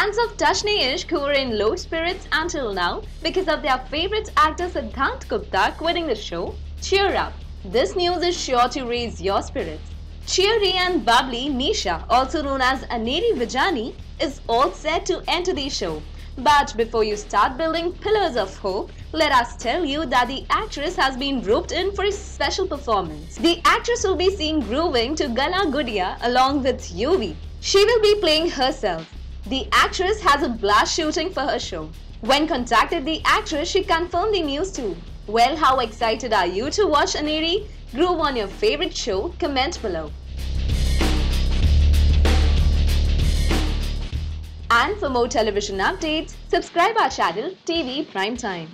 Fans of Tashne Ishq who were in low spirits until now because of their favorite actor Siddhant Gupta quitting the show, cheer up. This news is sure to raise your spirits. Cheery and bubbly Nisha, also known as Aneri Vijani, is all set to enter the show. But before you start building pillars of hope, let us tell you that the actress has been roped in for a special performance. The actress will be seen grooving to Gala Gudiya along with Yuvi. She will be playing herself. The actress has a blast shooting for her show. When contacted the actress, she confirmed the news too. Well, how excited are you to watch Aneri groove on your favorite show? Comment below. And for more television updates, subscribe our channel TV Prime Time.